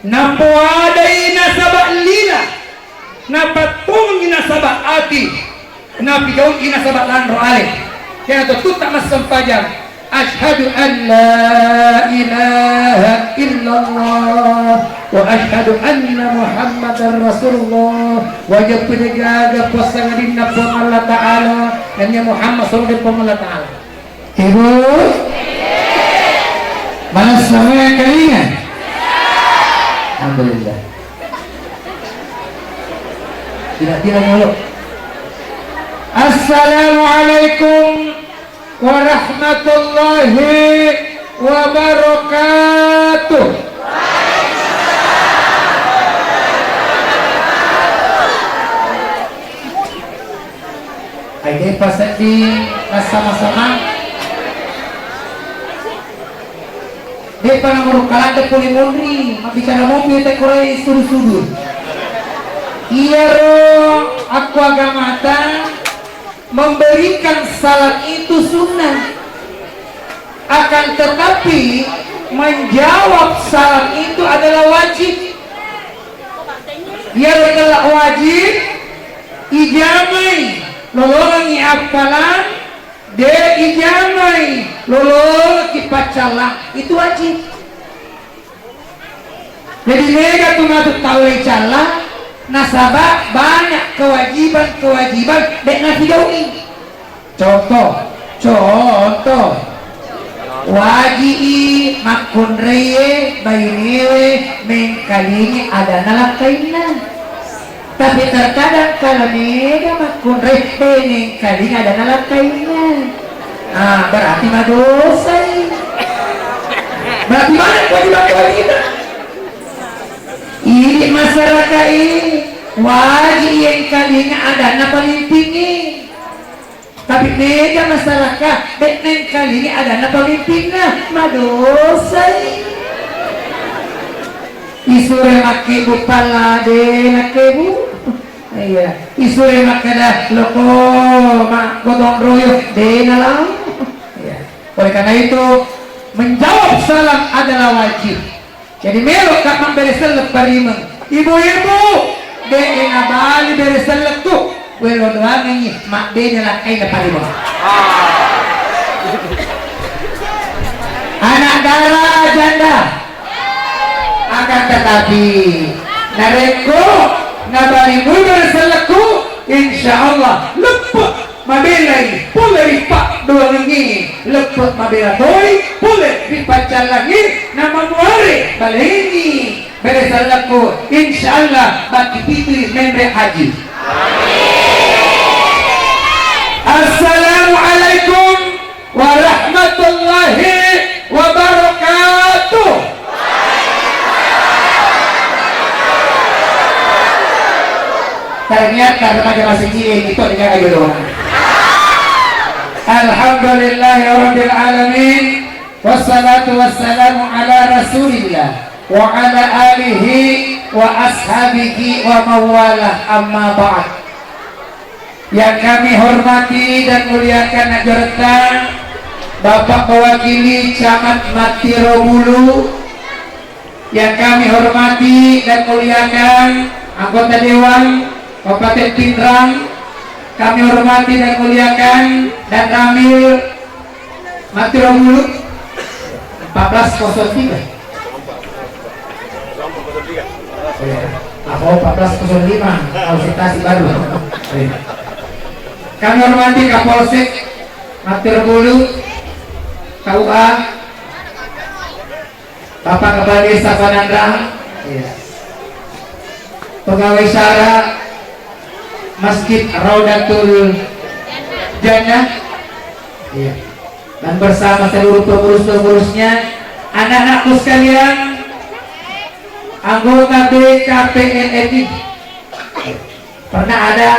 napuadai nasabak lila napatung nasabak ati napigaun nasabak lanro alih kaya tutut tak mas sempajang asyhadu an la ilaha illallah wa asyhadu anna muhammadar rasulullah wajib penjaga pasangan nabiyana Allah taala dan ya Muhammad sallallahu alaihi taala. Ibu mana semua yang kalian? Alhamdulillah. Tidak dulu. Assalamualaikum warahmatullahi wabarakatuh. Ayo pasal di sama-sama. Dia pernah merukalan de polimondri, bicara mobil teh kurai sudur-sudur. Iya roh, aku agamata memberikan salat itu sunnah. Akan tetapi menjawab salat itu adalah wajib. Ia adalah wajib ijamai lolongi apalan de ijamai lolong kipacalah itu wajib. Jadi mereka tuh ngaduk tahu calah nasabah banyak kewajiban dek ngafidaui. Contoh wajib makun reye bayinewe mengkalingi ada nalakaina. Tapi terkadang kalau mereka makun reye mengkalingi ada nalakaina. Berarti mah dosa. Berarti mana kewajiban? Ini masyarakat ini wajib yang kalinya ada na paling tinggi. Tapi mereka masyarakat yang kalinya ada na paling tinggi mah dosa. Isure maki bupala de nakebu. Iya, isure makada loko mak gotong royong de nalang. Oleh karena itu menjawab salam adalah wajib. Jadi melok kak memberi selek parimeng. Ibu-ibu de ngabali beri selek tuh. Welo doang ini mak de nyala kain parimeng. Anak darah janda. Akan tetapi nareko nabali beri selekku insyaallah lepas mabelai boleh pak dua lagi lepas mabela doi boleh dipacar lagi nama muari baleni beresal laku insyaallah bagi fitri membre haji. Assalamualaikum warahmatullahi wabarakatuh. Ternyata remaja masih cilik itu dengan aja doang. Alhamdulillahirabbil alamin wassalatu wassalamu ala rasulillah wa ala alihi wa ashabihi wa mawalah amma ba'd. Yang kami hormati dan muliakan ajarta Bapak mewakili Camat Matirobulu, yang kami hormati dan muliakan anggota Dewan Kabupaten Pindrang, kami hormati dan muliakan dan Ramil Matirobulu 1403. Aku 1405 konsultasi baru. Kami hormati Kapolsek Matirobulu, KUA, Bapak Kepala Desa Panandang, pegawai syara Masjid Raudatul Jannah, dan bersama seluruh pengurus-pengurusnya, anak-anakku sekalian, anggota BKPNRI. Pernah ada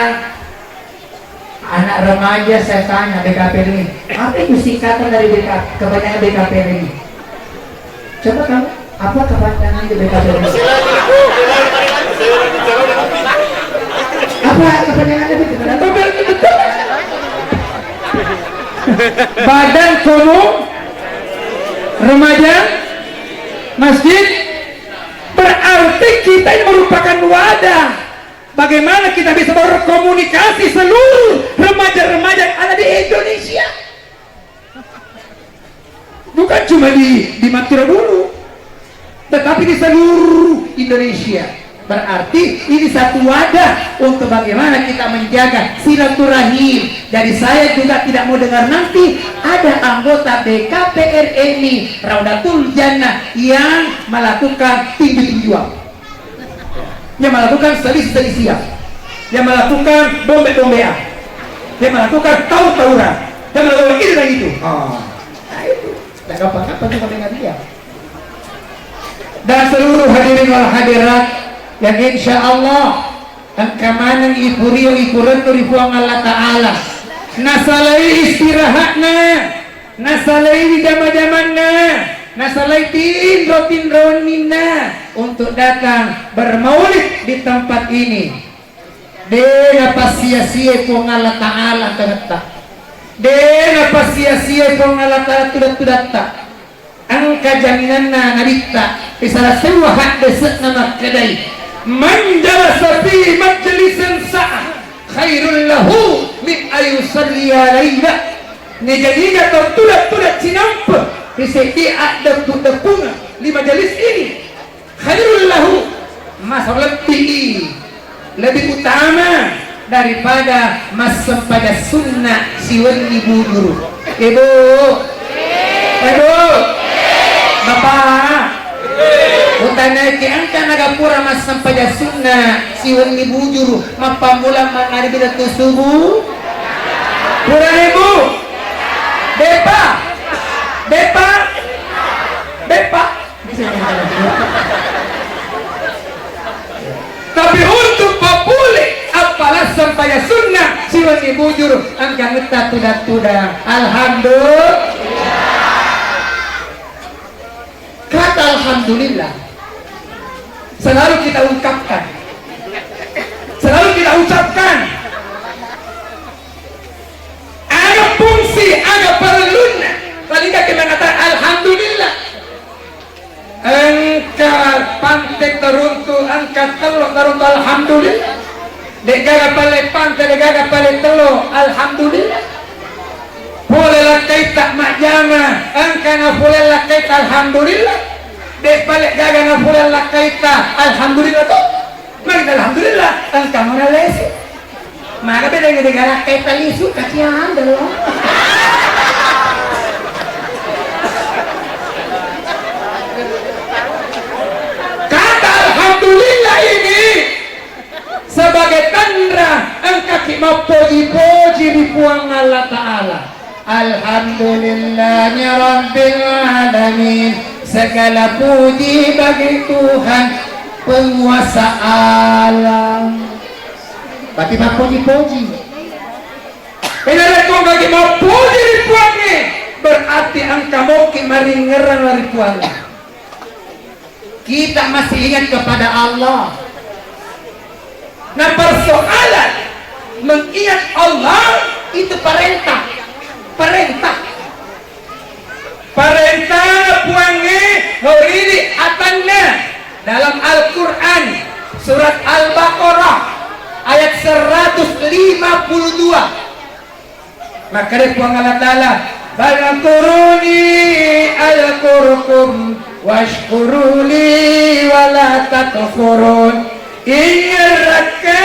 anak remaja saya tanya BKPNRI, apa itu singkatan dari kepanjangan BKPNRI? Coba kamu, apa kepanjangan di BKPNRI? Apa kepanjangannya BKPNRI? Badan Komo Remaja Masjid. Berarti kita ini merupakan wadah bagaimana kita bisa berkomunikasi seluruh remaja-remaja yang ada di Indonesia. Bukan cuma di Madura dulu, tetapi di seluruh Indonesia. Berarti ini satu wadah untuk bagaimana kita menjaga silaturahim. Jadi saya juga tidak mau dengar nanti ada anggota BKPRMI Raudatul Jannah yang melakukan tinju-tinjuan, yang melakukan selisih-selisihan, yang melakukan bombe-bombean, yang melakukan tawur-tawuran, yang melakukan ini dan itu. Nah itu tidak gampang-gampang cuma dengan dia. Dan seluruh hadirin wal hadirat yang insya Allah angkamanang ipurio ipurentu rifuang Allah Ta'ala nasalai istirahatna, nasalai jama-jamanna, nasalai tindro-tindronina untuk datang bermaulid di tempat ini. Dengan sia-sia puang Allah Ta'ala terletak, dengan sia-sia puang Allah Ta'ala tudat-tudatta angka jaminanna nabita isalah sewa hak desek nama kedai man jalasa fi majlisin sa'ah khairul lahu min ayusalliya layla. Ni jadinya tertudat-tudat sinampa disedi ada tudapunga di majelis ini khairul lahu, masa lebih utama daripada masa pada sunnah siwan ibu guru. Ibu Bapak utana ki angka nagapura mas sampaya sunnah siwan ni bujuru mapamula manari bila tusubu pura ibu bepa tapi untuk papule apalah sampaya sunnah siwan ni bujuru angka ngeta tuda alhamdulillah. Kata alhamdulillah selalu kita ungkapkan, selalu kita ucapkan. Ada fungsi, ada perlunya. Paling kita mengatakan alhamdulillah. Angkat pantek teruntu, angkat telur teruntu alhamdulillah. Degaga pale pantek, degaga pale telur alhamdulillah. Bolehlah kita majama, angkana bolehlah kita alhamdulillah. Dek balik gaga na bolehlah kita alhamdulillah tu. Mari alhamdulillah, angka mana lesi. Maka beda dengan kita lisu kasihan dah. Kata alhamdulillah ini sebagai tanda angka kita puji-puji di puang Allah Ta'ala. Alhamdulillahnya Rabbil Alamin, segala puji bagi Tuhan penguasa alam. Berarti mau puji-puji. Bila kau bagi mau puji di puangnya, berarti angka moki mari ngerang dari puangnya. Kita masih ingat kepada Allah. Nah persoalan mengingat Allah itu perintah. Perintah puangi ini atannya dalam Al-Quran surat Al-Baqarah ayat 152. Maka dia puang Allah Ta'ala Balakuruni al-kurkum washkuruli walatakfurun Ingiraka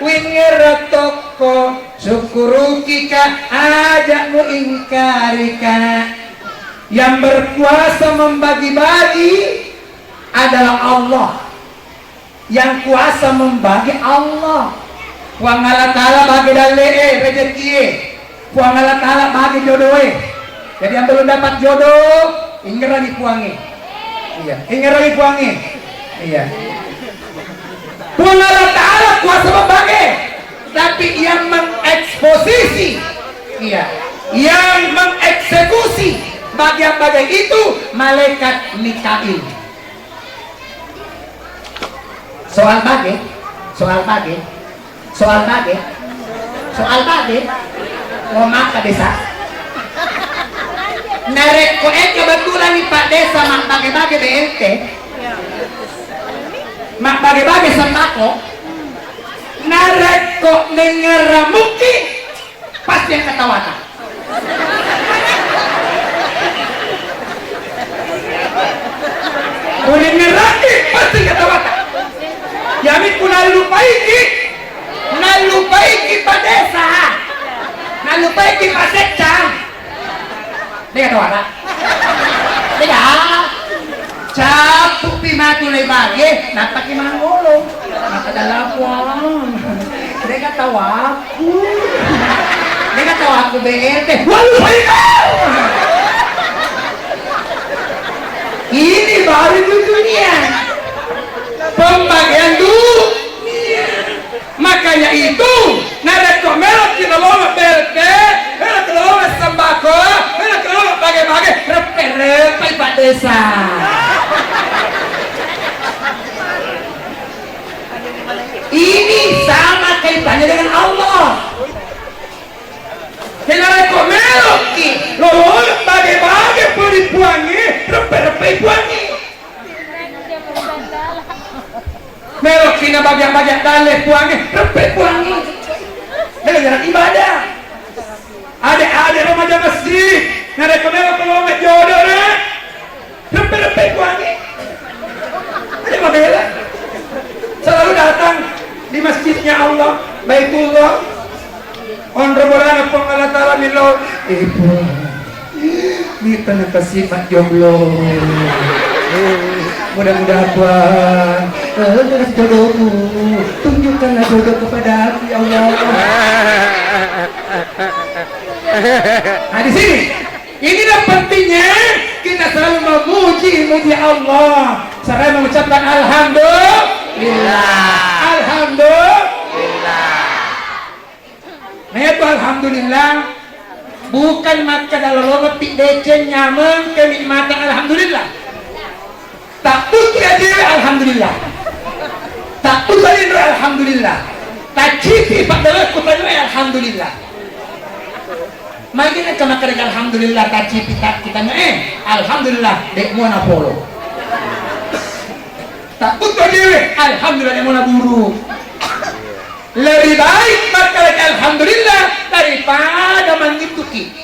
wingiratoko syukurukika ajakmu ingkarika. Yang berkuasa membagi-bagi adalah Allah. Yang kuasa membagi Allah. Puang Allah Ta'ala bagi dale rezeki. Puang Allah Ta'ala bagi jodoh. Jadi yang belum dapat jodoh ingin lagi puangi. Iya, ingin lagi puangi. Iya. Puang Allah Ta'ala kuasa membagi, tapi yang mengeksposisi, iya, yang mengeksekusi bagian-bagian itu malaikat Mikail. Soal bagi mau maka desa narek ko kebetulan nih Pak Desa mak bagi-bagi BLT mak bagi-bagi sembako nareko nengeramuki pasti yang ketawana boleh ngeraki pasti ketawana yami ku nalupaiki pa desa nalupaiki pa secang dia ketawana dia capuk pimatu lebage napaki manggolo nakadalapwang dia katawaku BRT walu ikaw ini baru dunia pembagian dunia makanya itu narekomelok kita bawa BRT kita bawa sembako kita bawa bagi-bagi repe-repe pak desa ini sama kaitannya dengan Allah kita rekomelok kita bawa bagi-bagi puripuangi repe-repe puangi melok kita bagian-bagian dalih puangi repe puangi dengan jalan ibadah adik-adik remaja masjid narekomelok kalau jodoh repe-repe puangi ada mabela selalu datang di masjidnya Allah Baitullah on robolana pengalatala milo ibu kita nakasih mak jomblo mudah-mudahan kasih jodohmu tunjukkanlah jodoh kepada hati Allah nah di sini inilah pentingnya kita selalu memuji Allah seraya mengucapkan alhamdulillah nah itu alhamdulillah bukan maka dalam petik decen nyameng kenikmatan alhamdulillah tak putra dia alhamdulillah tak putra dia alhamdulillah tak cipi pada kutanya alhamdulillah makanya kemakan alhamdulillah tak cipi tak kita alhamdulillah dek muana polo tak putra dia alhamdulillah dek muana buru lebih baik maka alhamdulillah daripada mengikuti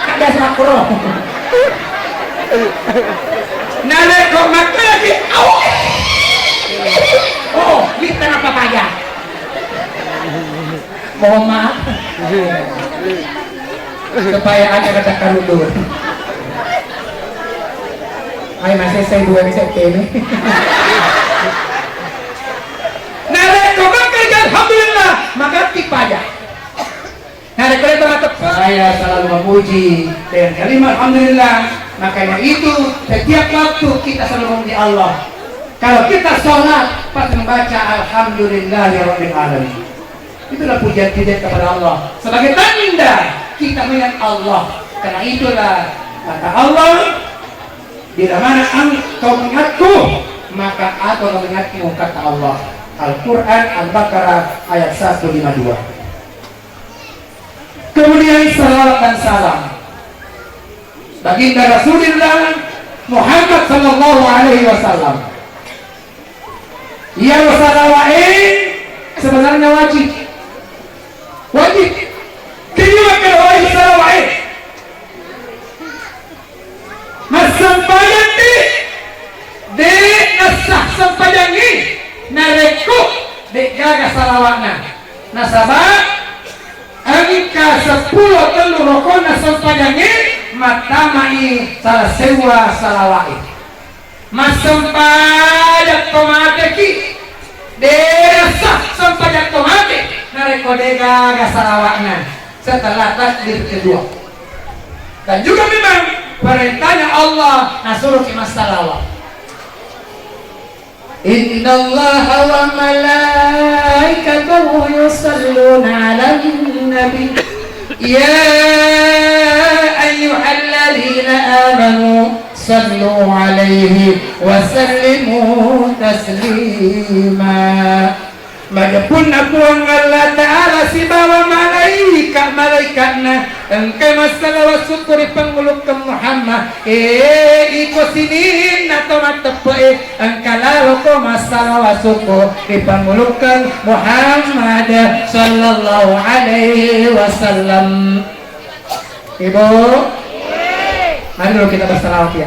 ada makro naleko maka lagi oh kita apa payah mohon maaf supaya ada kata kaludur ay masih saya dua bisa ini naleko maka alhamdulillah maka tipaya naleko itu saya selalu memuji dengan kalimat alhamdulillah makanya itu setiap waktu kita selalu memuji Allah kalau kita sholat pas membaca alhamdulillahirabbil alamin itulah pujian-pujian kepada Allah sebagai tanda kita mengingat Allah karena itulah kata Allah bila mana engkau mengingatku maka aku akan mengingatmu kata Allah Al-Quran Al-Baqarah ayat 152 kemudian salawat dan salam baginda Rasulullah Muhammad sallallahu alaihi wasallam ya wasalawain sebenarnya wajib kenapa kalau wajib salawain mas sampayan de nasah sampayan ni nareku de gaga salawatna nasabah angka 10 telur rokona sampayan ni matamai salah sewa salawai mas sampayan tomate ki desa sampayan tomate nareko de gaga salawatna setelah takbir kedua dan juga memang perintahnya Allah nasuruh ki masalawat innallaha wa malaikatahu yusalluna 'alan nabi ya ayyuhalladzina amanu sallu 'alaihi wa sallimu taslima Magapun aku ang Allah Ta'ala si bawa malaikatna engke masalah wa syukuri panguluk ke Muhammad iko sinin atau matepe engke lalu ko masalah wa syukuri panguluk ke Muhammad sallallahu alaihi wasallam. Ibu, mari dulu kita bersalawat ya.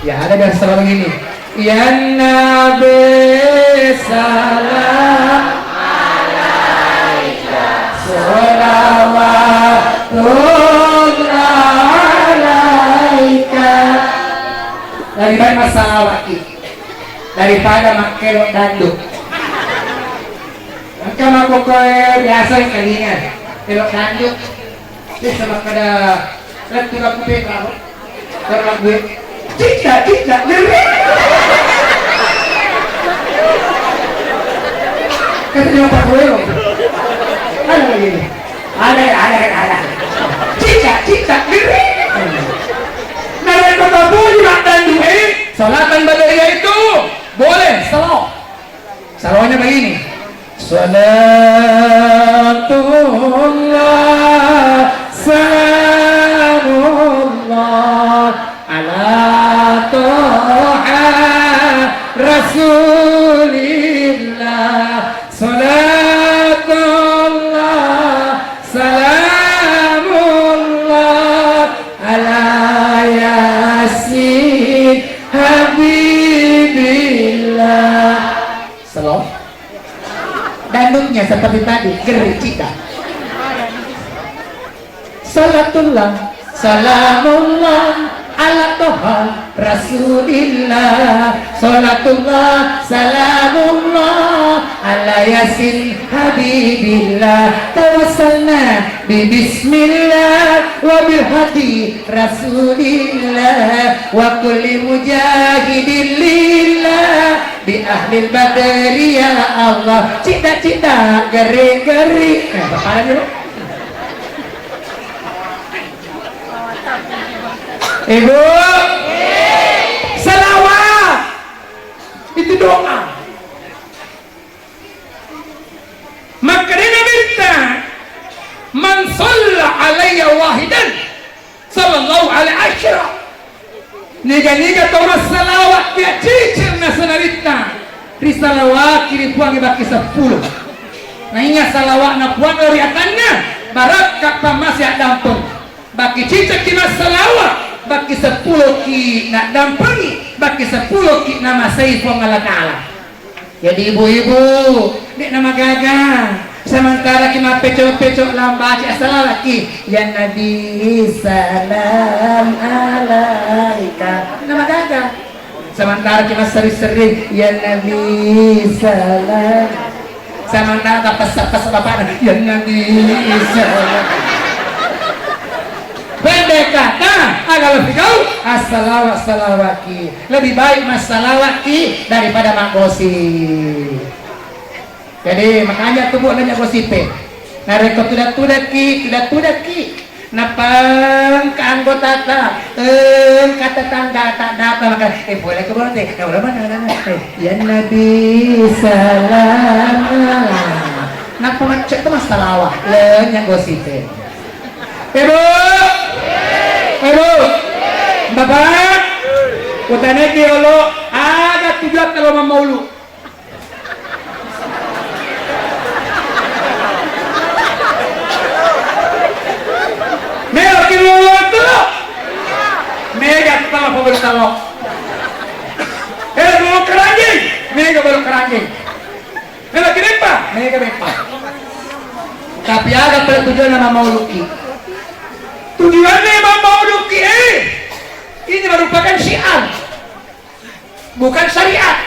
Ya, ada yang salah begini. Ya Nabi salam alaika sholawatullah alaika. Daripada masalah daripada makelok danduk. Maka aku biasa kalian kelok danduk. Terus sama pada letu aku pegang kalau gue tidak ngeri kata dia Pak Boyo ada lagi ada tidak ngeri nara kata bunyi dan duit salatan badaya itu boleh salawatnya begini salatullah salamullah ala toha rasulillah salatullah salamullah ala yasin habibillah. Salam dandungnya seperti tadi geri kita. Salatullah salamullah ala toha rasulillah salatullah salamullah ala yasin habibillah tawassalna bi bismillah wa bil hadi rasulillah wa kulli mujahidin lillah bi ahlil badri ya Allah cita-cita geri-geri. Kepala dulu Ibu, salawat itu doa. Maka dia minta man shalla alayya wahidan sallallahu alaihi asyra. Niga tawra salawat dia cicir nasanarita. Risalawat kiri puangi baki 10. Nah ingat salawat na puang riatannya barak kata masih dampung. Baki cicir kina salawat baki 10 ki nak dampangi baki 10 ki nama sayfu ngalah-ngalah. Jadi ibu-ibu dek nama gagah sementara kita pecok-pecok lambat salawat ki ya Nabi salam alaika nama gagah sementara kita seri-seri ya Nabi salam sementara pas bapak ya Nabi salam pendek kata agak lebih kau as-salawati lebih baik mas salawati daripada mak gosip. Jadi makanya tubuh nanya gosipe nah rekod tidak ki napang ke anggota kata tangga tak dapat maka boleh ke boleh mana ya Nabi salam napa macet itu mas salawat lenyang gosipe. Ibu, Bapak, utane kiolo ada 7 kalau maulu. Mega kiolo tuh, mega pertama baru kalau. Baru keranjing, mega baru keranjing. Mega kenapa? Mega bepa. Tapi ada tujuan nama mauluki. Tujuannya Imam Mauluki ini merupakan syiar bukan syariat.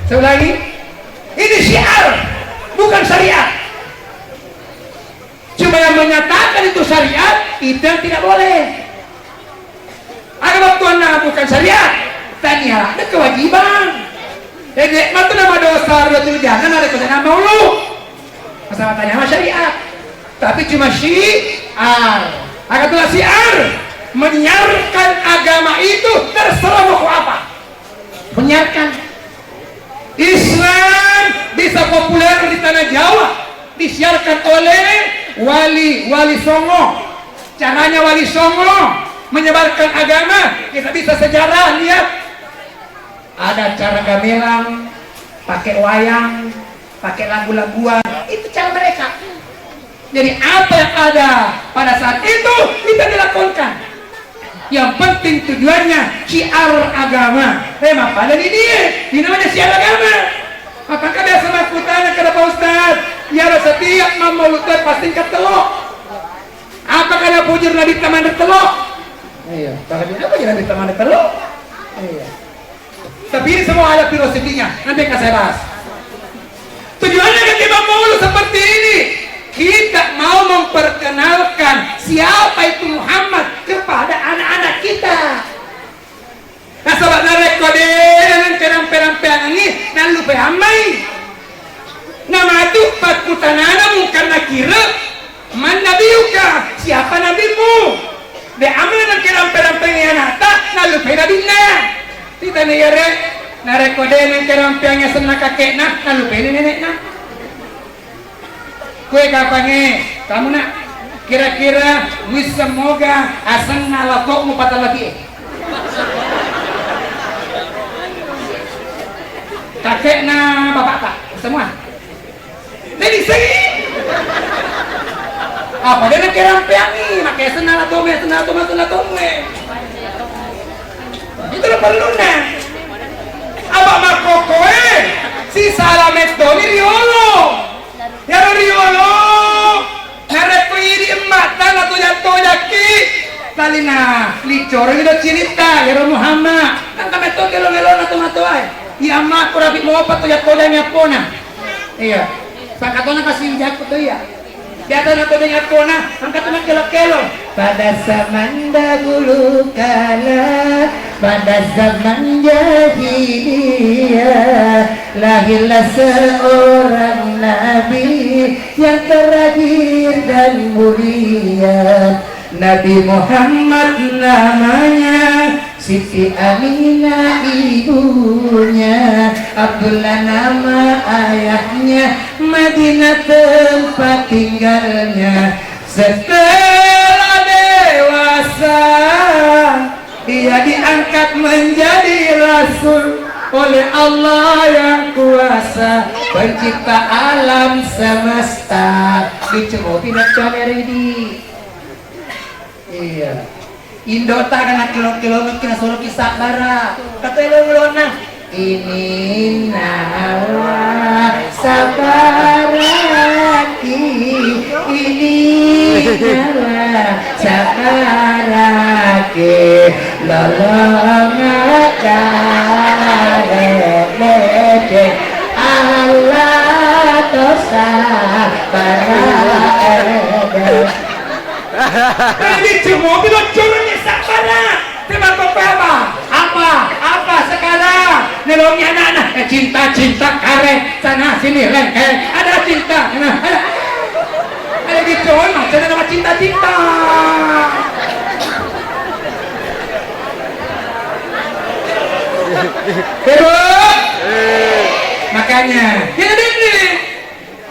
Saya ulangi, ini syiar bukan syariat. Cuma yang menyatakan itu syariat itu yang tidak boleh. Ada waktu anak bukan syariat tanya ada kewajiban jadi matu nama dosa dua jangan ada kesenangan maulu masalah tanya sama syariat tapi cuma syiar. Agar telah siar menyiarkan agama itu terserah mau apa menyiarkan Islam bisa populer di tanah Jawa disiarkan oleh wali Songo Caranya Wali Songo menyebarkan agama, kita bisa sejarah lihat. Ada cara gamelan, pakai wayang, pakai lagu-laguan, itu cara mereka. Jadi apa yang ada pada saat itu kita dilakukan. Yang penting tujuannya syiar agama. Memang pada ini namanya syiar agama. Apakah biasa aku tanya kepada Pak Ustaz? Ya setiap mau lutut pasti ketelok. Apakah ada pujur Nabi Taman telok? Iya. Apa yang Nabi Taman telok? Iya. Tapi ini semua ada filosofinya. Nanti akan saya bahas. Tujuannya ketika mau seperti ini, kita mau memperkenalkan siapa itu Muhammad kepada anak-anak kita. Nah sobat narekode dengan kerang-perang ini dan lupa hamai. Nama itu pakutanana karena kira man nabiuka, siapa nabimu? De amal dengan kerang-perang pengianata dan lupa nabinya. Tidak nih ya narekode dengan kerang-perangnya senang kakeknya dan lupa neneknya. Kue kapange, kamu nak kira-kira wis semoga asal ngalakok mau patah lagi. Kakeknya bapak tak semua. Jadi segi. Apa dia nak kira peangi, makanya senal atome. Itu lo perlu nak. Abang makokoe si salamet doni riolo. Ya riolo narek ko iri emak tanah tu jatuh jaki talina licor itu cerita ya Muhammad kan kami tu gelo-gelo na tumatuay ya emak ko rapi mo apa tu jatuh janya pona iya pakatona kasih jatuh tu ya jatuh na tu janya pona angkat tu kelo-kelo pada zaman dahulu kala pada zaman jahiliyah lahirlah seorang nabi yang terakhir dan mulia, Nabi Muhammad namanya, Siti Aminah ibunya, Abdullah nama ayahnya, Madinah tempat tinggalnya. Setelah dewasa dia diangkat menjadi rasul oleh Allah yang kuasa, pencipta alam semesta. Dicoba dari di iya Indo tak kena kilo-kilo kena solo kisah bara kata elong-elona ini nawa sabaraki ini nawa sabaraki lolongakare Allah dosa barake. Ini cuma bilang curangnya sabara. Terima apa sekarang? Nelongnya anak-anak cinta karet sana sini lengket. Ada cinta, ada dicoba macam nama cinta. Terus, makanya jadi ini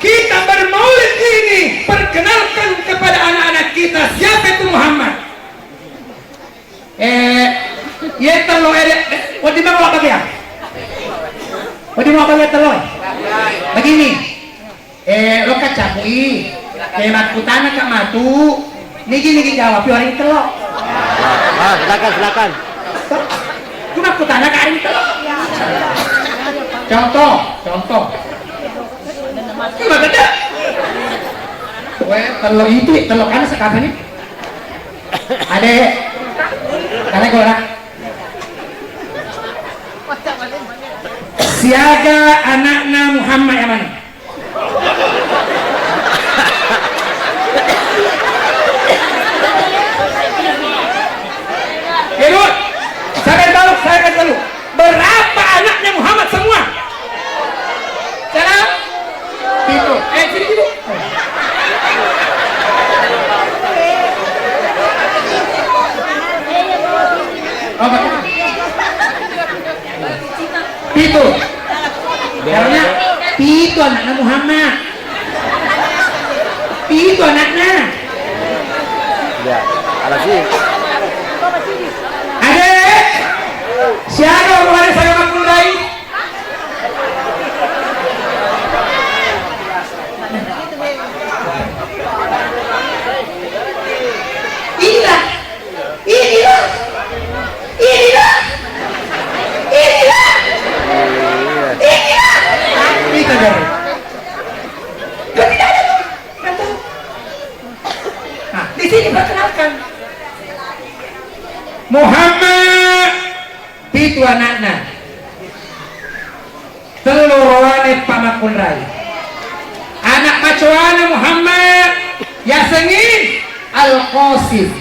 kita bermaulid ini perkenalkan kepada anak-anak kita siapa itu Muhammad. Ya telo wadi mau apa dia? Wadi mau apa telo? Begini. Lo kacapui. Kemat kutana kak matu. Niki jawab hari telo. Silakan. Cuma kutana kak hari telo. Contoh. Gimana dah? Telur itu telur kan sekarang ini. Adek, karena gue orang siaga anaknya Muhammad yang mana? Kedua, saya tahu berapa anaknya Muhammad semua? Cara itu, sini dulu. Itu karena itu anaknya Muhammad itu anaknya Adek, siapa orang saya makulai? Inilah, inilah, inilah, inilah, inilah. Itu dari. Tidak ada tuh. Nah, di sini perkenalkan. Muhammad itu anaknya. Telurwane pamakun rai. Anak macoana Muhammad Yasengin Al-Qasim.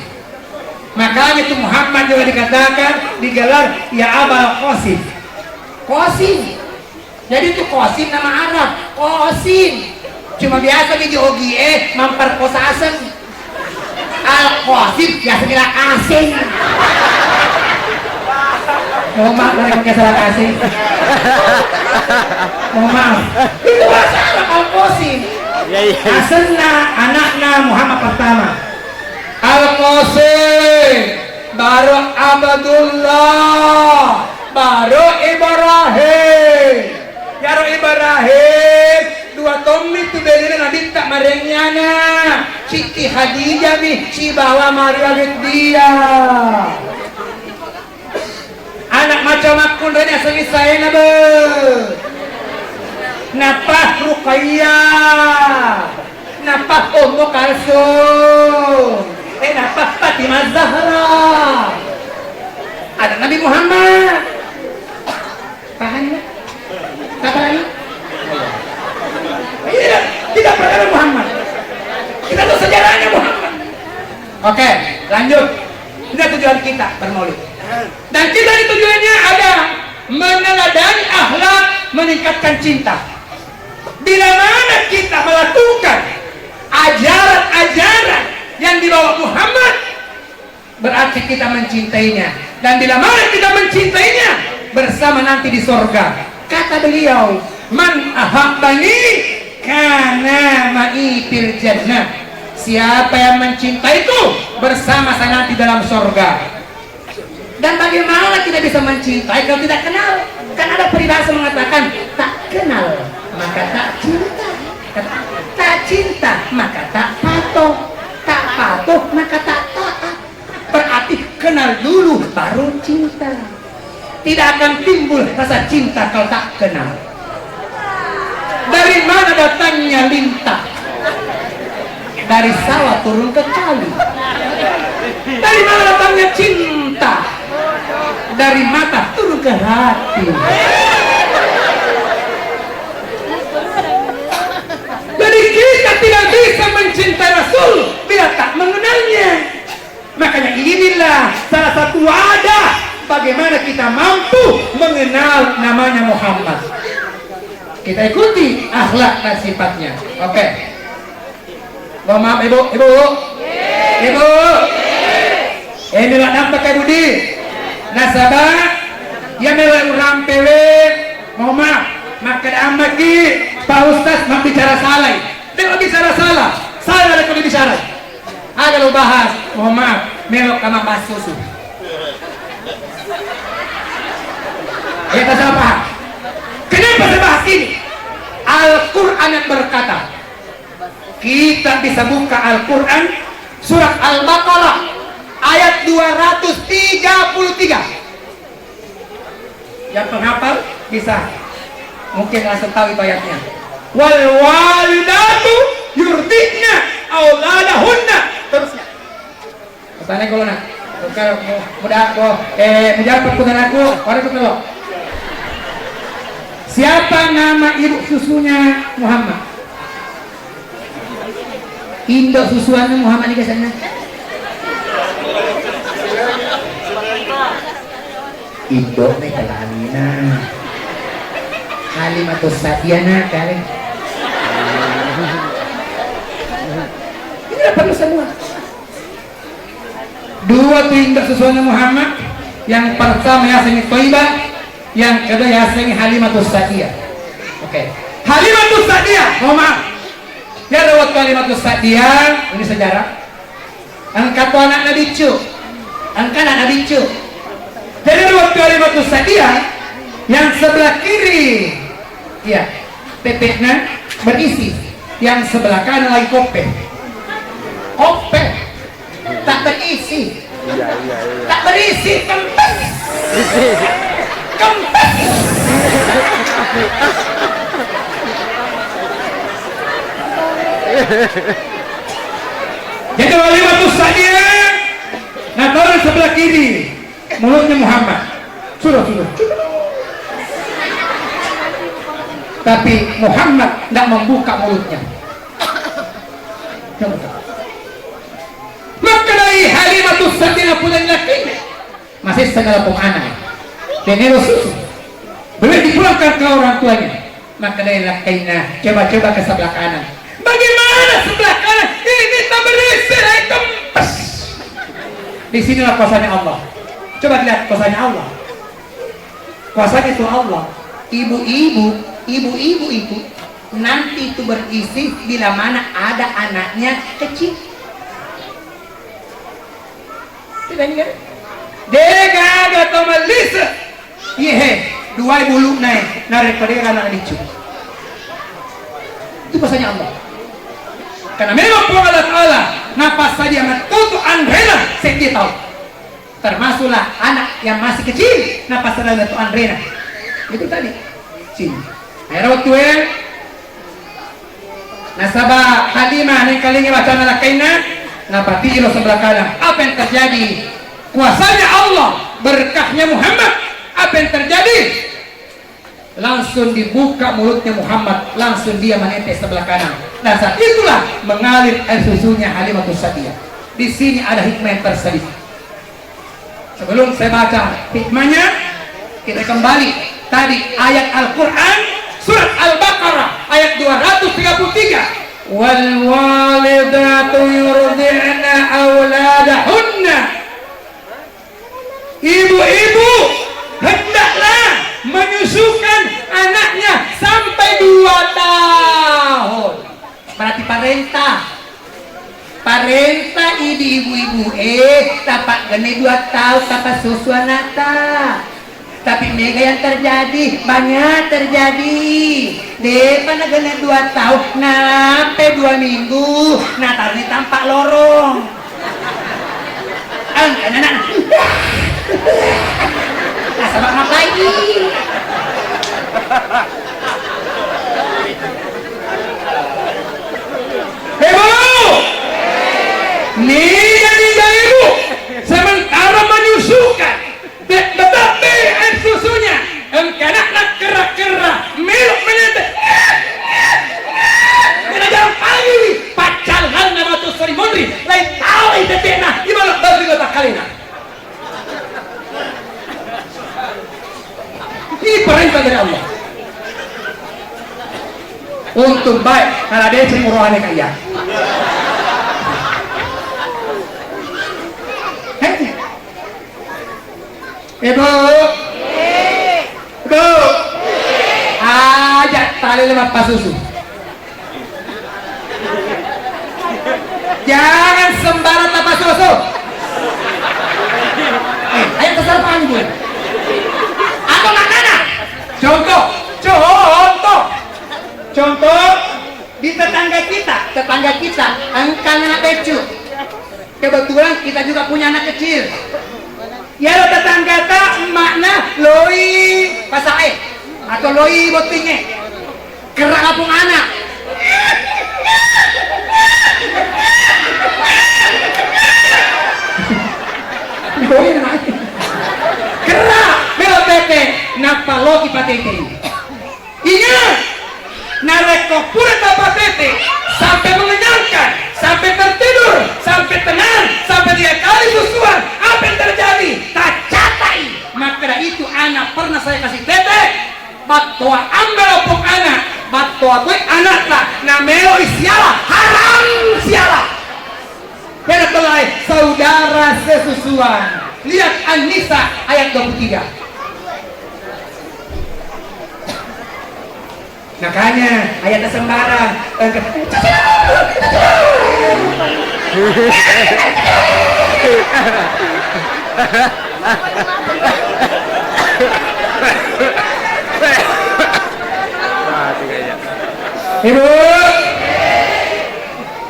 Makanya itu Muhammad juga dikatakan digelar ya Abul Qasim. Qasim. Jadi itu Qasim nama Arab. Qasim. Cuma biasa di OGE mampar kosasen. Al-Qasim biasa kira asing. Mohon maaf dari pakai salah kasih. Mohon maaf. Itu bahasa Arab Al-Qasim. Asalnya anaknya Muhammad pertama. Al-Qasim, baru Abdullah, baru Ibrahim. Yaro Ibrahim, dua tomit tu bedanya Nabi tak marenyana. Siti Khadijah mi, si bawa Maria dia. Anak macam akun rene asal saya nabe. Napa Ruqayyah, napa Ummu Kalsum, napa Fatimah Zahra. Ada Nabi Muhammad. Paham ya? Tak paham? Tidak pernah Muhammad. Kita tahu sejarahnya Muhammad. Oke, lanjut. Ini tujuan kita bermaulid. Dan kita ini tujuannya ada meneladani akhlak, meningkatkan cinta. Bila mana kita melakukan ajaran-ajaran yang dibawa Muhammad, berarti kita mencintainya. Dan bila mana kita mencintainya, bersama nanti di surga. Kata beliau, man ahabbani kana ma'i fil jannah. Siapa yang mencintaiku, bersama saya nanti dalam surga. Dan bagaimana kita bisa mencintai kalau tidak kenal? Kan ada peribahasa mengatakan tak kenal maka tak cinta, tak cinta maka tak patuh, tak patuh maka tak taat. Berarti kenal dulu baru cinta. Tidak akan timbul rasa cinta kalau tak kenal. Dari mana datangnya lintah? Dari sawah turun ke kali. Dari mana datangnya cinta? Dari mata turun ke hati. Jadi kita tidak bisa mencintai Rasul bila tak mengenalnya. Makanya inilah salah satu wadah bagaimana kita mampu mengenal namanya Muhammad. Kita ikuti akhlak dan sifatnya. Oke. Maaf ibu. Ibu. Inilah nampak Ibu Di. Nasabah ya melek urang pewe. Mohon maaf, makan amat ki Pak Ustaz mak bicara salah. Dia bicara salah. Saya ada kali bicara. Ada lo bahas. Mohon maaf, melok sama bahas susu. Ya tak salah paham. Kenapa saya bahas ini? Al-Quran yang berkata, kita bisa buka Al-Quran surat Al-Baqarah ayat 233. Yang penghafal bisa mungkin langsung tahu itu ayatnya. Wal walidatu yurdina auladahunna. Terusnya. Katanya kalau nak mudah aku menjawab pertanyaan aku, orang itu lo. Siapa nama ibu susunya Muhammad? Indok susuannya Muhammad di sana. Indok nih kalamina. Kalimatus Sadiana kali. Ini perlu semua. Dua tuh indok susuannya Muhammad. Yang pertama Yasin Thaibah, yang kedua Yasin Halimatus Sadiah. Oke. Halimatus Sadiah, mohon maaf. Ya lewat Kalimatus Sadiah, ini sejarah. Angkat anak Nabi Cu, angkat anak Nabi Cu. Jadi waktu Halimatus Sa'diyah yang sebelah kiri, ya, pepeknya berisi, yang sebelah kanan lagi kope, tak berisi, tak berisi, kempes, kempes. Jadi Halimatus Sa'diyah Nataran sebelah kiri, mulutnya Muhammad. Sudah. Tapi Muhammad tidak membuka mulutnya. Maka dari Halimatus Sa'diyah punya laki masih segala penganak dan susu boleh dipulangkan ke orang tuanya. Maka dari lakinya coba-coba ke sebelah kanan. Bagaimana sebelah kanan? Ini tak berisi, kempes. Disinilah kuasanya Allah. Coba lihat kuasanya Allah. Kuasanya itu Allah. Ibu-ibu itu nanti itu berisi bila mana ada anaknya kecil. Tidak ingat? Dega ada tomalisa. Iya, dua bulu naik, narik pada anak dicu. Itu kuasanya Allah. Karena memang Allah Ta'ala nafas saja mentutup Andrena saya tahu. Termasuklah anak yang masih kecil nafas saja mentutup Andrena. Itu tadi. Sini. Akhirnya waktu nasabah Halimah yang kalinya baca anak kainnya napati ilo sebelah kanan. Apa yang terjadi? Kuasanya Allah, berkahnya Muhammad. Apa yang terjadi? Langsung dibuka mulutnya Muhammad, langsung dia menetes sebelah kanan. Dan saat itulah mengalir air susunya Halimatus Sa'diyah. Di sini ada hikmah yang terselip. Sebelum saya baca hikmahnya, kita kembali tadi ayat Al-Quran surat Al-Baqarah ayat 233. Wal walidatu yurdi'na auladahunna. Ibu-ibu hendaklah menyusukan anaknya sampai 2 tahun. Berarti parenta ibu-ibu tapak gene 2 tahun tapak susu anak ta. Tapi mega yang terjadi banyak terjadi. Depan gene 2 tahun sampai 2 minggu natarnya tampak lorong. Anak sama apa lagi? Ibu, nih jadi ibu sementara menyusukan, tetapi air susunya engkanaklah kerak-kerak, miluk menyetek. Kena jangan pagi, pacal hal nama tu sorry mondri, lain tahu itu pena, gimana bagi kota kalina. Ini perintah dari Allah. Untung baik kalau dia sering rohani kaya. Ibu, ajak tali lemak susu. Jangan sembarang tapas susu. Ayo kesalpan gue. Apa maknanya? Contoh di tetangga kita engkau anak becu. Kebetulan kita juga punya anak kecil. Ya lo tetangga tak makna loi pasae atau loi botingnya kerak apung anak. Kerak belok tete napa logi patete. Ingat nareko pura tapa tete sampai mengenyangkan, sampai tertidur, sampai tenang, sampai 3 kali susuan. Apa yang terjadi? Tak catai. Maka itu anak pernah saya kasih tete batua ambil opok anak batua gue anak lah namelo isiala haram siala. Karena telah saudara sesusuan. Lihat An-Nisa ayat 23. Makanya ayat sembarang Ibu,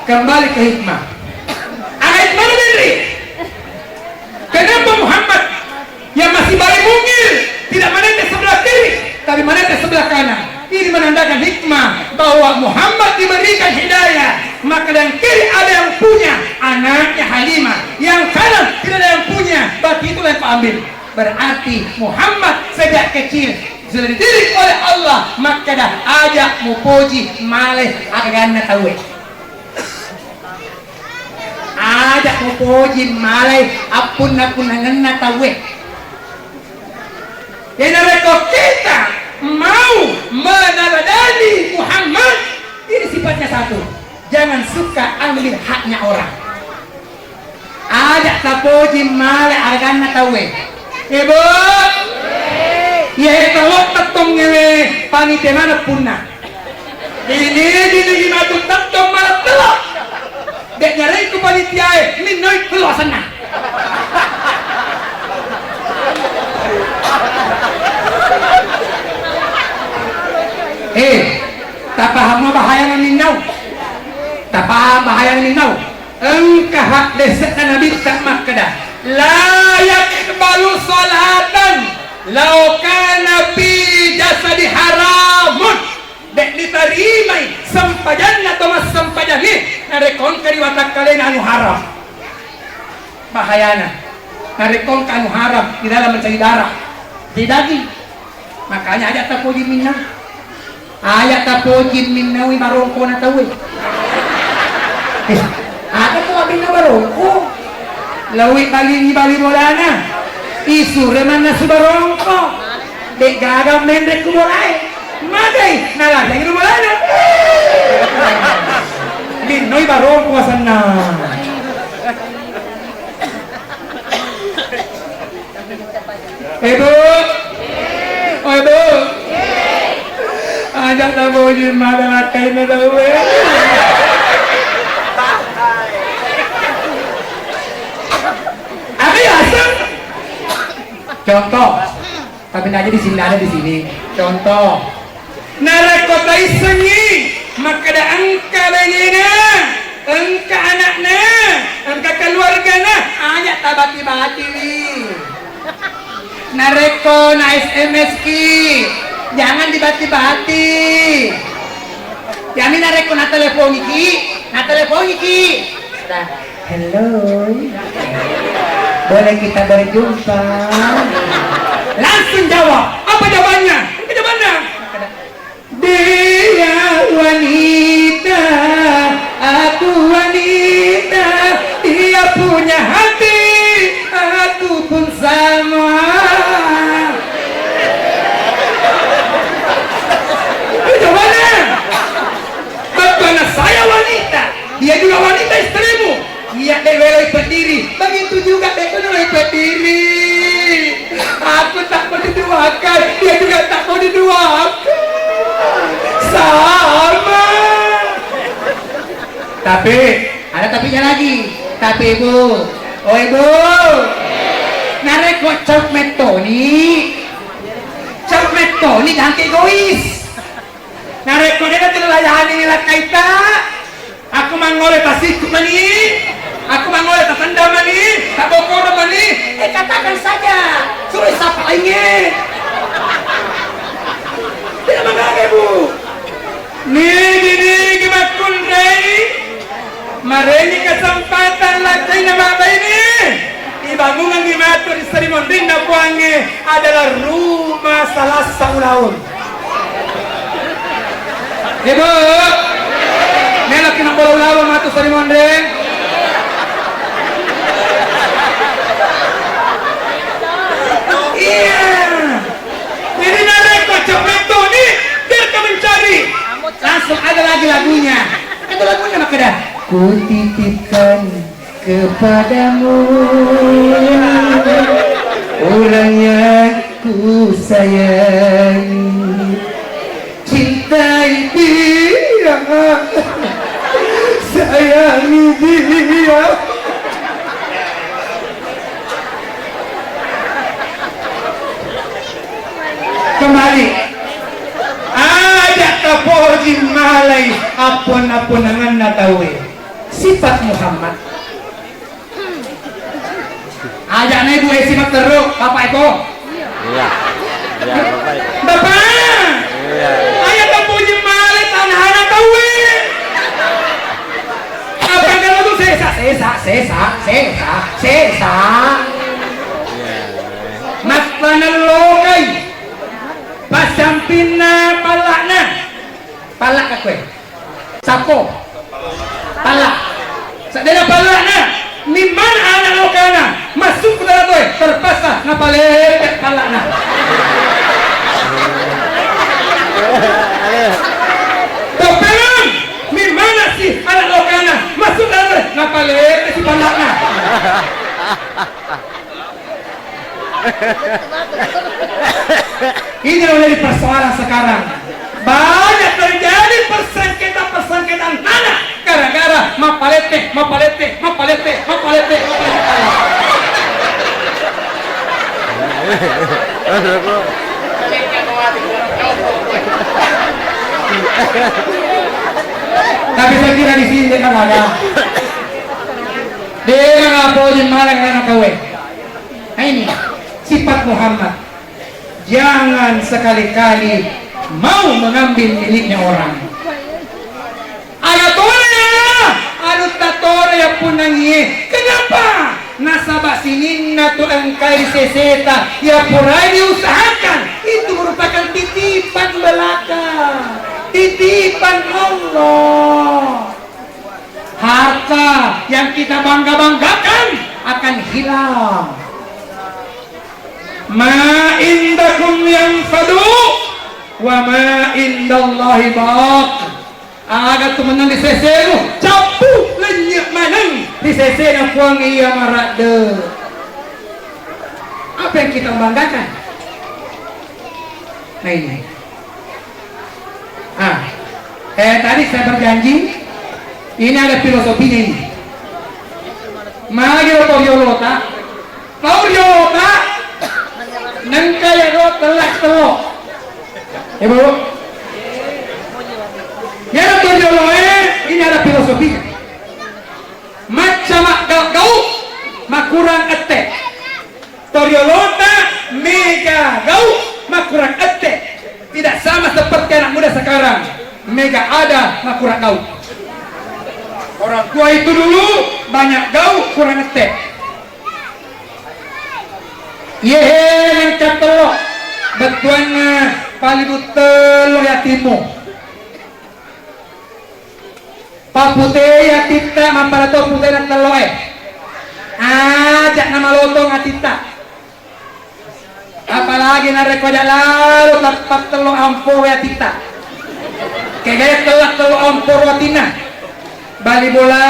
kembali ke hikmah. Hikmah sendiri. Kenapa Muhammad yang masih bayi mungil tidak menenteng sebelah kiri, tapi menenteng sebelah kanan? Ini menandakan hikmah bahwa Muhammad diberikan hidayah, maka yang kiri ada yang punya, anaknya Halimah, yang kanan tidak ada yang punya, berarti itulah yang ambil. Berarti Muhammad sejak kecil sudah dididik oleh Allah, maka dah ajak mupuji malih agana tahu. Ajak mupuji malih apun nangenna tahu. Yang mereka kita mau meneladani Muhammad, ini sifatnya satu, jangan suka ambil haknya orang. Ajak tapuji malih agana tahu. Ibu, ya kalau tetong ngewe panitia mana punah. Ini matut tetong malah telok. Dek nyari ku panitia, ini noy telok sana. Tak paham bahaya ninau. Tak paham bahaya ninau. Engkau hak desa Nabi tak makada. La yakbalu salatan lau kana fi jasadi haramun. Dek diterimai sempajan atau mas sempajan ni narekon kari watak kalian anu haram. Bahayana narekon anu haram di dalam mencari darah di daging. Makanya ajak tapuji minna, ajak tapuji minna wi marongko na tawi. Ada ko abin na marongko. Lawi bali molana isu reman na subarongko dek gagam mendek ku molai madai nalah yang molana linoy barongko sana. Ibu, oh ibu, ajak tamuji malah kain na daw. Contoh, tapi aja di sini ada di sini. Contoh, narakota isengi, maka ada angka bayinya, angka anaknya, angka keluarganya, hanya tabati-bati. Nareko na SMS ki, jangan dibati-bati. Kami nareko na telepon ki, hello. Boleh kita berjumpa? Langsung jawab. Apa jawabannya? Apa jawabannya? Dia wanita, aku wanita. Dia punya hati, aku pun sama. Itu jawabannya. Bagaimana saya wanita, dia juga wanita istrimu. Dia deweloi berdiri, begitu juga deweloi berdiri. Aku tak mau diduakan, dia juga tak mau diduakan. Sama. Tapi ada tapinya lagi. Tapi ibu, oh ibu, nareko cok metoni jangan egois. Nareko dia tidak layani nilai kaita. Aku mangole tasik mani, aku mangole tatanda mani, tabokoro mani. Katakan saja, suruh siapa ingin. Tidak mengagai bu. Nih gimakun rei, mareni kesempatan lagi nama apa ini? Dibangunan gimatur istri mondrinda buange adalah rumah salah saulaun. Ibu. Nela kina bola-bola matu sari mondeng. Iya. Ini nareko cepet nih, biar kau mencari. Langsung ada lagi lagunya. Itu lagunya maka dah. Ku titipkan kepadamu orang yang ku sayangi, cintai dia, sayangi dia, balik. Ajak kapoji malay apon-aponangan na tawe. Sifat Muhammad. Ajak na ibu sifat teruk, Bapak Eko. Iya. Iya, Bapak. Bapak. Iya. Ajak kapoji malay tanah na tawe. Apa kalau tu sesa. Mas panalokay. Pasampina palakna. Palak ka kwe. Sapo. Palak. Sadaya palakna. Mimman anak lokana. Masuk ke dalam kwe. Terpaksa ngapalepet palakna. Topelong. Mimana si anak lokana. Masuk ke dalam kwe. Ngapalepet si palakna. Ini yang menjadi persoalan sekarang. Banyak terjadi persengketaan tanah gara-gara mapalete. Tapi saya kira di sini kan ada. Dia ngapain malah anak kawe. Nah ini sifat Muhammad. Jangan sekali-kali mau mengambil miliknya orang. Anu tatore ya punangie. Kenapa? Nasabah sininna tu engkai seseta ya purai diusahakan. Itu merupakan titipan belaka. Titipan Allah. Harta yang kita bangga-banggakan akan hilang. Ma indakum yanfadu wa ma indallahi baq. Aga temenan di sesenu capu lenyap manang di sesena puang iya marade. Apa yang kita banggakan? Nah ini. Tadi saya berjanji ini ada filosofinya ini. Magi Toriolota nangkaya go telak telok. Ibu. Ya Torioloe ini ada filosofinya. Macam gau makurang etek. Toriolota mega gau makurang etek. Tidak sama seperti anak muda sekarang. Mega ada makurang gau. Orang tua itu dulu banyak gau kurang etek. Yehe yang telok betuannya paling telok yatimu. Papute yatita mamparato pute nak telok ajak nama lotong atita. Apalagi nareko lalu tempat telok ampor yatita. Kayak telak telok ampor watina. Bali bola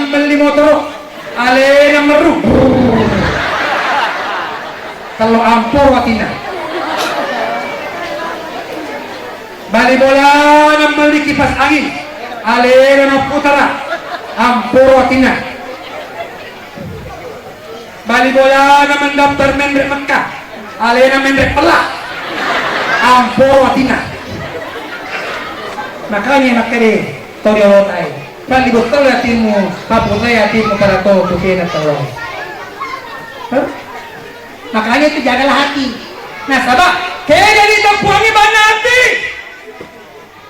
beli motor alena meru. Kalau ampor watina bali bola beli kipas angin alena putara ampor watina bali bola mendaftar mendrek Mekah alena mendrek pelak ampor watina. Makanya makanya Toriolotai bali botol yatimu paputa yatimu para to tukena telur. Makanya itu jagalah hati. Nah sahabat, kaya jadi tempuangi banati.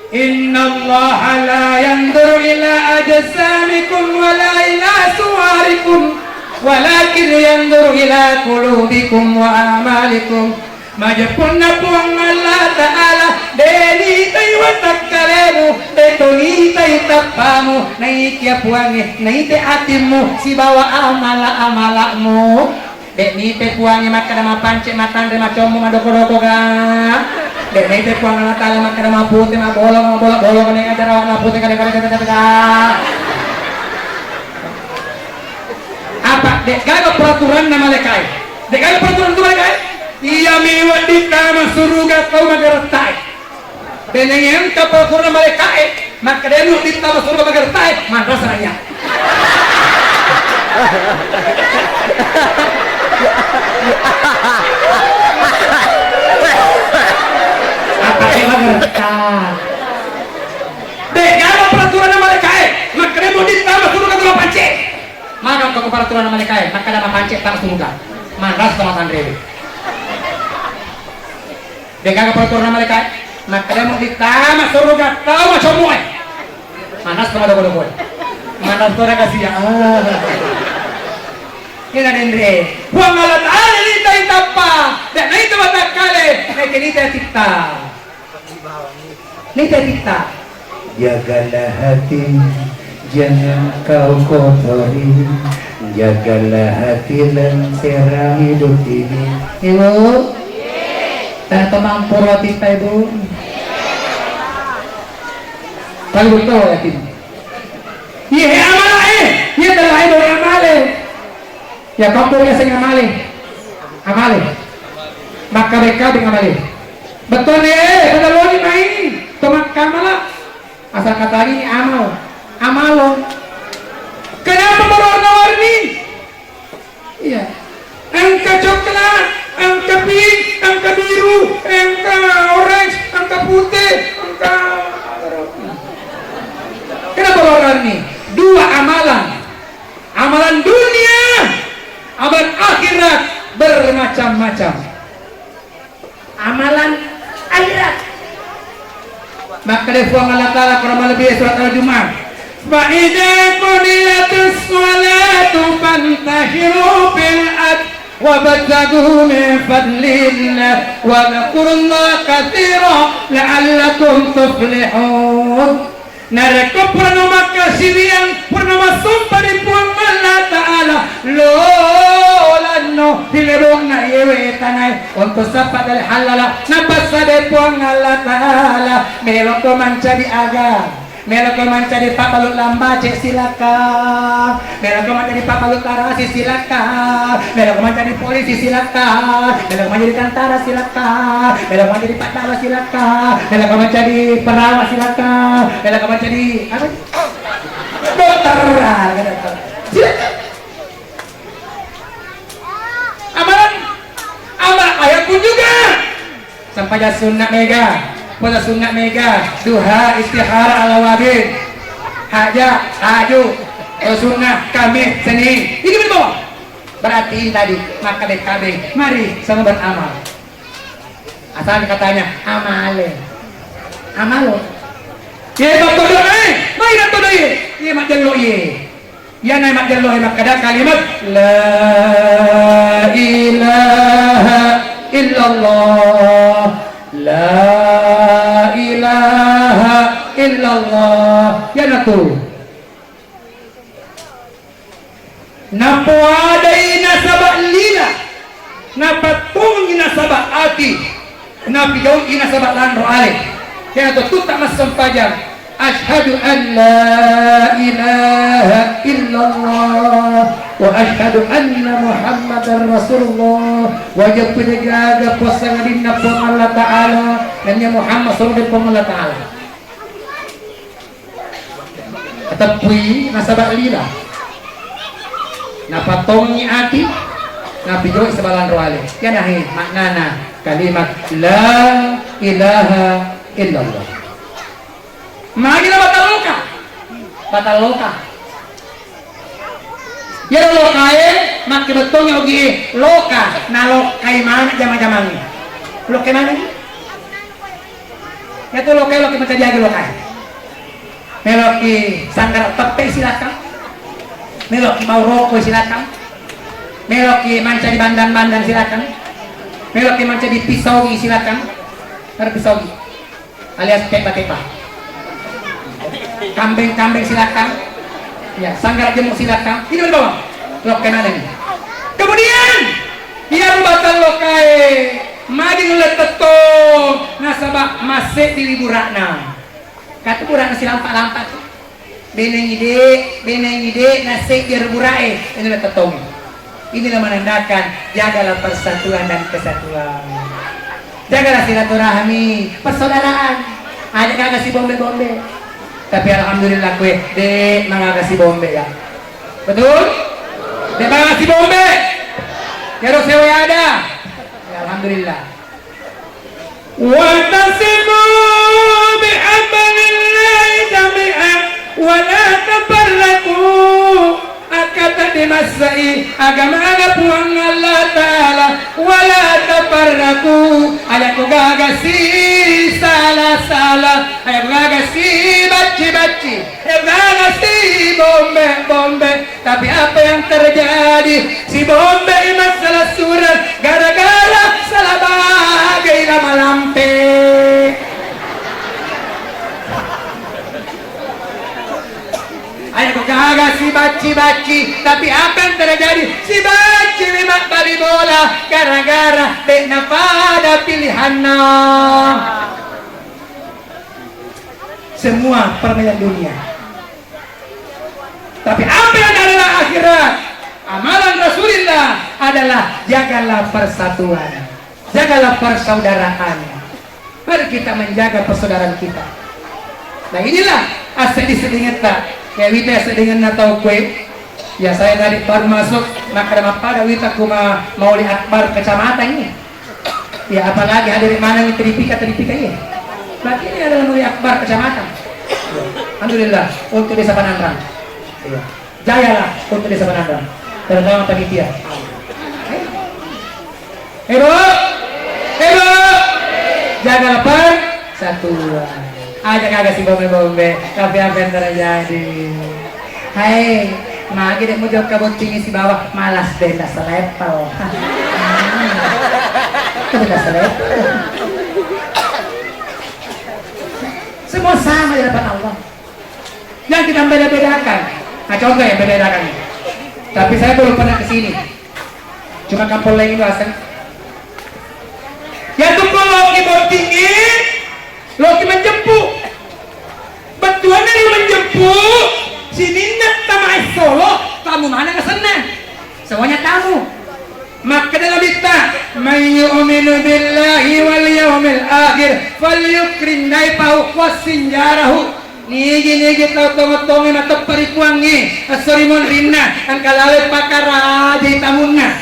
Inna Allah la yanzuru ila ajsamikum wa la ila suwarikum walakin yanzuru ila qulubikum wa amalikum. Majapunna puang Allah Ta'ala deni tayo takkalemu detoni tayo tapamu naikya puangi naite atimu si bawa amala-amalamu. Dek ni te puangnya makan sama pancik matan sama comu sama doko-doko kan. Dek ni te puang sama tali makan sama putih sama bolong kan yang ajar warna putih kan. Apa? Dek gagal peraturan nama lekai. Dek gagal peraturan itu lekai. Iya mewah di kama suruga kau mageretai. Dan yang entah peraturan nama lekai maka dia lu di kama suruga mageretai mana rasanya. Aceh tak surga. Manas sama Tandrewe. Dia kagak peraturan mereka. Maka dia mau ditama surga tahu macam muai. Manas sama dogo-dogo. Manas tu orang kasih ya. Kena dendre. Huang Allah Taala ni tak itapa. Dan itu batak kale. Kini tak kita. Ni tak kita. Jagalah hati, jangan kau kotori. Jagalah hati lentera hidup ini. Ibu, tak mampu roti tak ibu. Kalau betul ya tim. Iya amalah iya telah ibu amale. Ya kampungnya sing amale. Maka mereka dengan amale. Betul nih, betul lagi main. Tomat kamala. Asal kata ini amalo. Kenapa berwarna-warni? Iya. Angka coklat, angka pink, angka biru, angka orange, angka putih, angka. Kenapa berwarna-warni? Dua amalan dunia, amalan akhirat bermacam-macam. Amalan akhirat. Maka dia fuang Allah Ta'ala kurang lebih surat Al-Jumu'ah. Fa'idha qudiyatus salatu fantashiru fil ard wabtaghu min fadlillah wa dhkurullaha katsiran la'allakum tuflihun. Nareko purnama kasirian purnama sumpah di puang Allah Ta'ala lolano dilebong na iwe tanay untuk sapat dari halala nabasa di puang Allah Ta'ala melok ko manca di aga melok ko manca di papalut lambace silakan melok ko manca di papalut tarasi silakan melok ko manca di polisi silakan melok ko manca di tentara silakan melok ko manca di patala silakan melok ko manca di perawat silakan melok ko manca di apa dokter silakan. Amal ayat pun juga sampai ada sunnah mega pada sunnah mega duha istihara ala wabid haja aju sunnah kami seni ini berbawah berarti tadi maka DKB mari sama beramal asal katanya amalo ya betul doa mari betul doa ya macam lo ya naik macam lo maka ada kalimat la ilaha illallah la ilaha illallah ya natu napo adai nasabah lila napatung nasabah ati napigaw nasabah lan roale kaya to tutak mas sampajan asyhadu an la ilaha illallah wa asyhadu anna muhammadar rasulullah wajib penjaga puasa ngadina pun Allah Ta'ala dan ya Muhammad sallallahu pun Allah Ta'ala ketepui nasabak lila napatongi ati napigoy sa balan roale yan ahi maknana kalimat la ilaha illallah magi na batal loka ya lokae maki betul nga ugi loka na lokay mana jama-jamangnya lokay mana ya to lokay macam lokay meloki sanggar tepe silakan meloki mau rokok silakan meloki manca di bandan-bandan silakan meloki manca di pisau silakan ada pisau alias kepa-kepa kambing silakan ya sanggar jemuk silakan ini berbawah lokay mana nih kemudian dia batal lokay magi ngeleteto nasabak masih di liburakna kata burakna silampak-lampak beneng ide nasi gerburae ini letetong inilah menandakan jagalah persatuan dan kesatuan jagalah silaturahmi persaudaraan ada kagak si bombe tapi alhamdulillah kue dek mangagasi bombe ya betul dek mangagasi bombe ya sewe ada ya alhamdulillah wa tasimu bihamdillahi jami'an wa la tafarraqu akata masai agama puang Allah Ta'ala wala tafarraku ayat gagasi salah ayat gagasi baci ayat gagasi bombe tapi apa yang terjadi si bombe masalah surat gara-gara salah bagai lama lampe. Ayo kagak si baci tapi apa yang terjadi si baci lima kali bola gara-gara dekna pada pilihannya semua permainan dunia tapi apa yang adalah akhirat amalan Rasulullah adalah jagalah persatuan jagalah persaudaraan mari kita menjaga persaudaraan kita nah inilah asal disedingat tak ya wita sedingan atau kue ya saya tadi baru masuk maka pada wita kuma mau lihat akbar kecamatan ini ya apalagi hadir mana yang teripika ya berarti ini adalah mau akbar kecamatan alhamdulillah untuk desa Panandang ya. Jayalah untuk desa Panandang terutama panitia hebo jagalah persatuan aja kagak si bombe tapi apa yang terjadi hai magi dek mau jauh kabut tinggi si bawah malas deh ndak selepel ndak selepel semua sama di hadapan Allah yang kita beda-bedakan nah contoh yang beda-bedakan tapi saya belum pernah kesini cuma kampung lain itu asal ya tuh kalau kibot tinggi Loki menjemput betuannya dia menjemput si Ninda sama Solo kamu mana kesana semuanya tamu maka dalam kita mayyu'minu billahi wal yawmil akhir falyukrim daipahu wasinjarahu nigi tau-tau mata perikuangi asorimon rinna angkalale pakaraja tamunna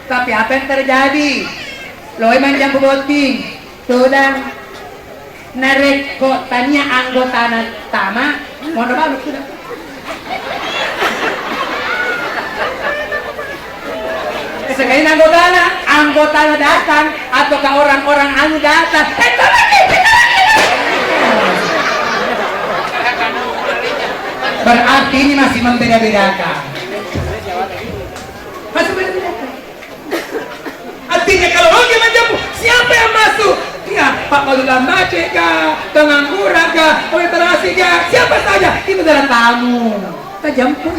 tapi apa yang terjadi? Lo emang jam boting, sudah narek kok tanya anggota tama, mau balik sudah. Sekali anggota datang atau ke orang-orang anu datang, berarti ini masih membeda-bedakan. Masih beda-bedakan. Artinya kalau lagi menjemput, siapa yang masuk? Ya, Pak Malulah Mace kah, Tengangkura kah, Terasi kah, siapa saja, itu adalah tamu. Kita jemput.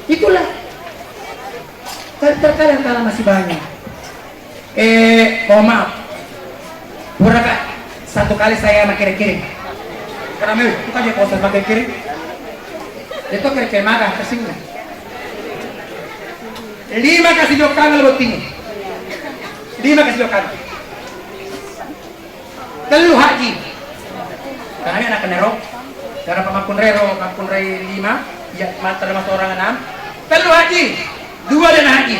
Itulah. Terkadang kalau masih banyak. Maaf. Berapa? Satu kali saya makin kiri. Karena itu kan dia posan makin kiri. Itu kiri marah kesini. 5 kasih jokan lebih tinggi 5 kasih jokan telu haji karena ini anak nerok karena pamakun rei 5 ya termasuk orang 6 telu haji 2 dan haji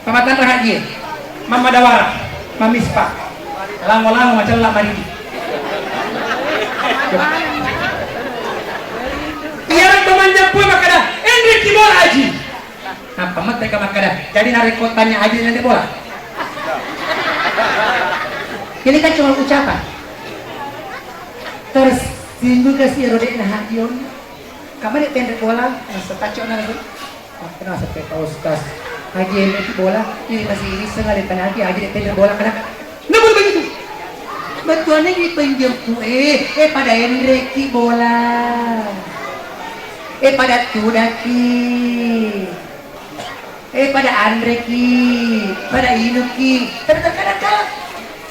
pamatan haji mama dawara mamispa lango-lango macam lah maridi tiara pemanja pun makada Enrique Kibor haji apa mereka makada jadi narik kotanya aja nanti bola ini kan cuma ucapan terus singgung kasih rodek nah hajion kamu di tender bola setacok nanti kenapa sampai kau ustaz haji ini bola ini masih ini setengah di tanah haji di tender bola kenapa namun begitu betuannya dipenjam pada Enrique bola pada Tudaki pada Andreki, pada Inuki, terkadang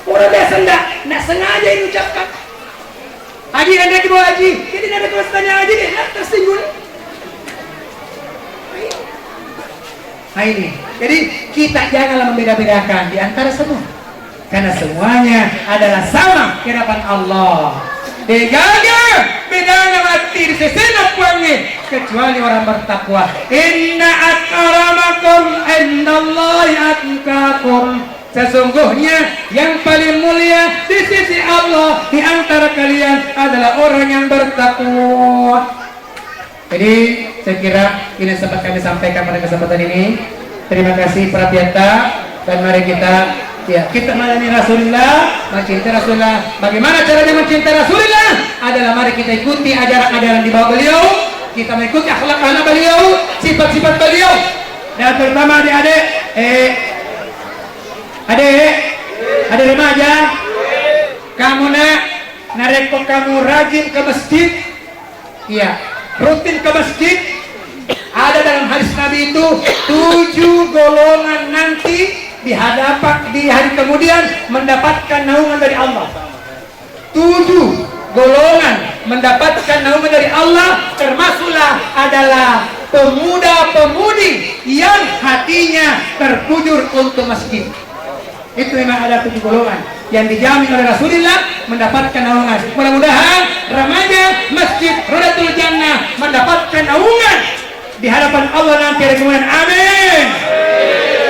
orang biasa nggak sengaja ini ucapkan. Haji Andreki bawa haji, jadi ada tulisannya haji deh, tersinggung. Nah ini, jadi kita janganlah membeda-bedakan di antara semua, karena semuanya adalah sama di hadapan Allah. Degaga bedanya mati di sesena puangi kecuali orang bertakwa. Inna akramakum indallahi atqakum. Sesungguhnya yang paling mulia di sisi Allah di antara kalian adalah orang yang bertakwa. Jadi saya kira ini sempat kami sampaikan pada kesempatan ini. Terima kasih perhatian dan mari kita melayani Rasulullah, mencintai Rasulullah. Bagaimana caranya mencintai Rasulullah? Adalah mari kita ikuti ajaran-ajaran di bawah beliau. Kita mengikuti akhlak beliau, sifat-sifat beliau. Dan terutama adik remaja, kamu nareko kamu rajin ke masjid, iya, rutin ke masjid. Ada dalam hadis Nabi itu 7 golongan nanti di hari kemudian mendapatkan naungan dari Allah. 7 golongan mendapatkan naungan dari Allah, termasuklah adalah pemuda-pemudi yang hatinya terkujur untuk masjid. Itu memang ada 7 golongan yang dijamin oleh Rasulullah mendapatkan naungan. Mudah-mudahan remaja Masjid Rodatul Jannah mendapatkan naungan di hadapan Allah nanti hari kemudian. Amin.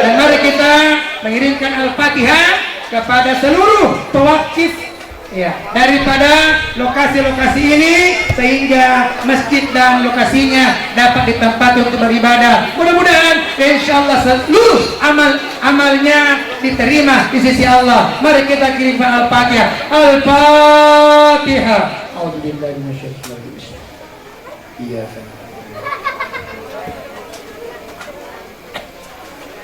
Dan mari kita mengirimkan Al-Fatihah kepada seluruh pewakif ya, daripada lokasi-lokasi ini sehingga masjid dan lokasinya dapat ditempati untuk beribadah. Mudah-mudahan insyaallah seluruh amalnya diterima di sisi Allah. Mari kita kirimkan Al-Fatihah. Al-Fatihah. A'udzubillahi minasyaitonir rajim. Iya.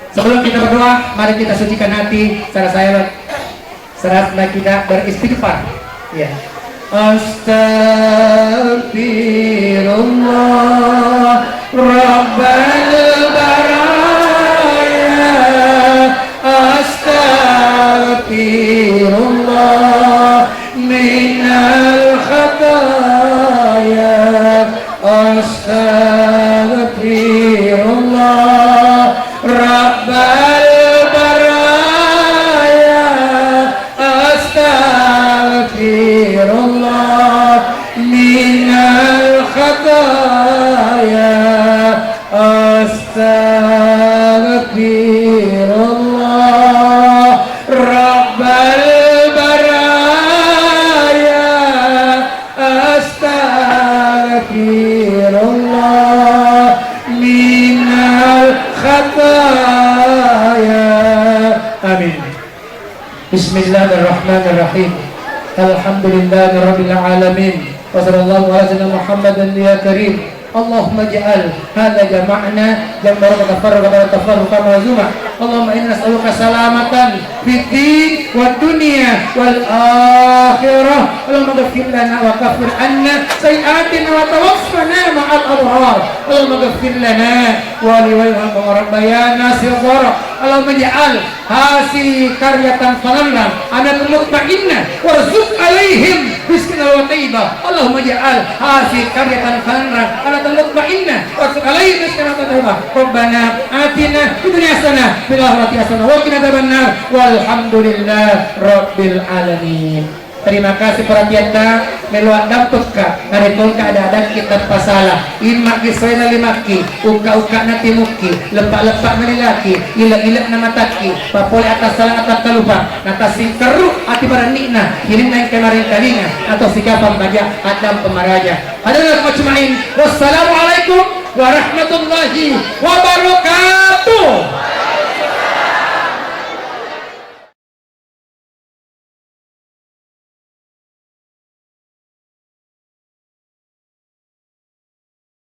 Sebelum kita berdoa, mari kita sucikan hati seratlah kita beristighfar. Ya. Astaghfirullah Rabbal baraya. Astaghfirullah minal khataya. Astaghfirullah Rabbal baraya. Astaghfirullah minal khataya. Astaghfirullah Rabbal baraya. Astaghfirullah minal khataya. Amin. Bismillahirrahmanirrahim. Alhamdulillahirabbil alamin. Wa sallallahu ala sayyidina Muhammadin ya karim. Allahumma ij'al hadza jama'na jam'an tafarraqa mazuma. Allahumma inna nas'aluka salamatan fid din wad dunya wal akhirah. Allahumma ighfir lana wa kaffir anna sayi'atina wa tawaffana ma'al abrar. Allahumma ighfir lana wa liwalidina wa rabbayana shighara. Allahumma ij'al hasi qaryatan falalan anatan mutma'innah warzuq alaihim rizqan wa thayyibah. Allahumma ij'al hasi qaryatan falalan anatan mutma'innah warzuq alaihim rizqan wa thayyibah. Rabbana atina fid dunya hasanah fil akhirati hasanah wa qina adzabannar. Walhamdulillah rabbil alamin. Terima kasih perhatianna meluat dampukka naritulka ada kitab pasalah imak kiswena limaki uka nanti muki lepak melilaki ilak namataki papole atas salah atas kalupa natasi keru hati para nikna kirim naik kemarin kalinya atau sikapan baja adam pemaraja. Hadirin majma'in, wassalamualaikum warahmatullahi wabarakatuh.